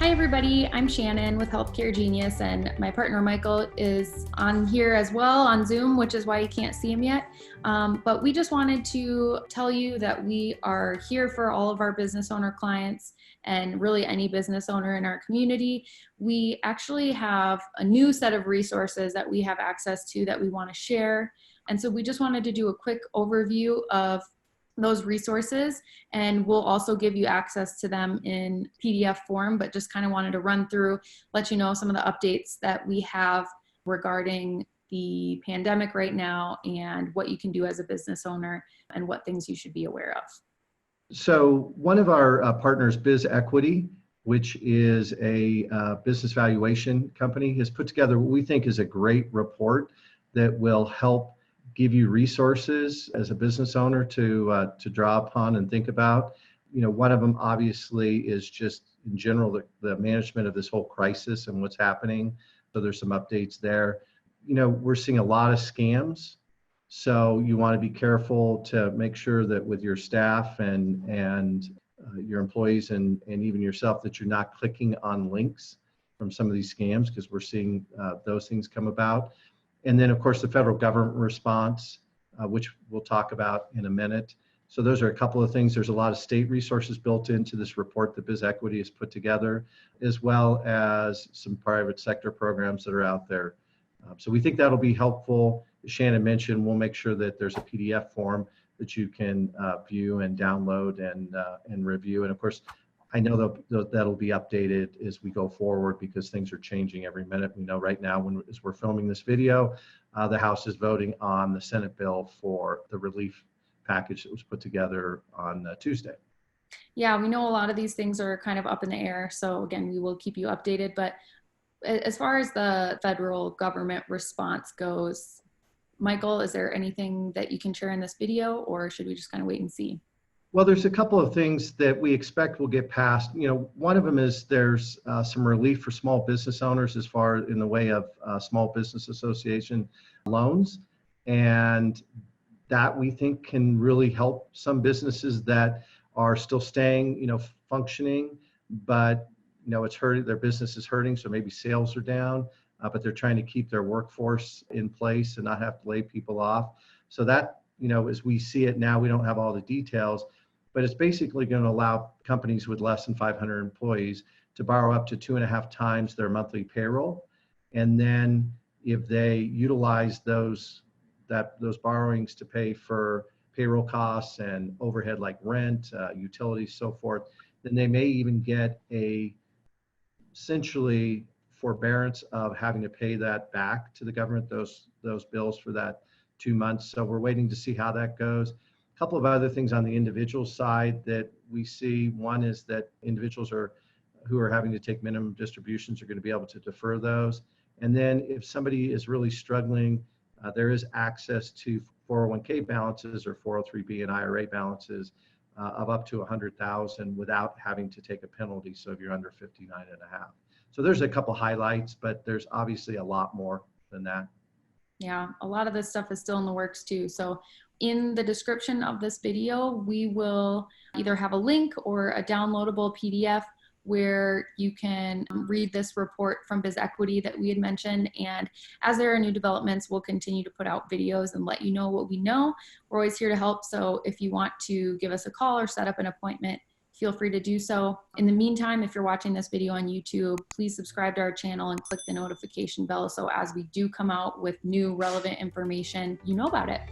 Hi everybody, I'm Shannon with Healthcare Genius, and my partner Michael is on here as well on Zoom, which is why you can't see him yet. But we just wanted to tell you that we are here for all of our business owner clients and really any business owner in our community. We actually have a new set of resources that we have access to that we want to share. And so we just wanted to do a quick overview of those resources, and we'll also give you access to them in PDF form, but just kind of wanted to run through, let you know some of the updates that we have regarding the pandemic right now and what you can do as a business owner and what things you should be aware of. So one of our partners, Biz Equity, which is a business valuation company, has put together what we think is a great report that will help give you resources as a business owner to draw upon and think about. You know, one of them obviously is just in general the management of this whole crisis and what's happening. So there's some updates there. You know, we're seeing a lot of scams. So you want to be careful to make sure that with your staff and your employees and even yourself that you're not clicking on links from some of these scams, because we're seeing those things come about. And then, of course, the federal government response, which we'll talk about in a minute. So those are a couple of things. There's a lot of state resources built into this report that Biz Equity has put together, as well as some private sector programs that are out there. So we think that'll be helpful. As Shannon mentioned, we'll make sure that there's a PDF form that you can view and download and review. And of course, I know that'll be updated as we go forward because things are changing every minute. We know right now, as we're filming this video, the House is voting on the Senate bill for the relief package that was put together on Tuesday. Yeah, we know a lot of these things are kind of up in the air. So again, we will keep you updated. But as far as the federal government response goes, Michael, is there anything that you can share in this video, or should we just kind of wait and see? Well, there's a couple of things that we expect will get passed. You know, one of them is there's some relief for small business owners as far in the way of small business association loans. And that we think can really help some businesses that are still staying, you know, functioning, but, you know, it's hurting, their business is hurting. So maybe sales are down, but they're trying to keep their workforce in place and not have to lay people off. So that, you know, as we see it now, we don't have all the details, but it's basically going to allow companies with less than 500 employees to borrow up to 2.5 times their monthly payroll. And then if they utilize those borrowings to pay for payroll costs and overhead like rent, utilities, so forth, then they may even get essentially forbearance of having to pay that back to the government, those bills for that 2 months. So we're waiting to see how that goes. A couple of other things on the individual side that we see. One is that individuals who are having to take minimum distributions are going to be able to defer those. And then if somebody is really struggling, there is access to 401k balances or 403b and IRA balances of up to 100,000 without having to take a penalty. So if you're under 59 and a half. So there's a couple highlights, but there's obviously a lot more than that. Yeah, a lot of this stuff is still in the works too. So in the description of this video, we will either have a link or a downloadable PDF where you can read this report from Biz Equity that we had mentioned. And as there are new developments, we'll continue to put out videos and let you know what we know. We're always here to help. So if you want to give us a call or set up an appointment, feel free to do so. In the meantime, if you're watching this video on YouTube, please subscribe to our channel and click the notification bell so as we do come out with new relevant information, you know about it.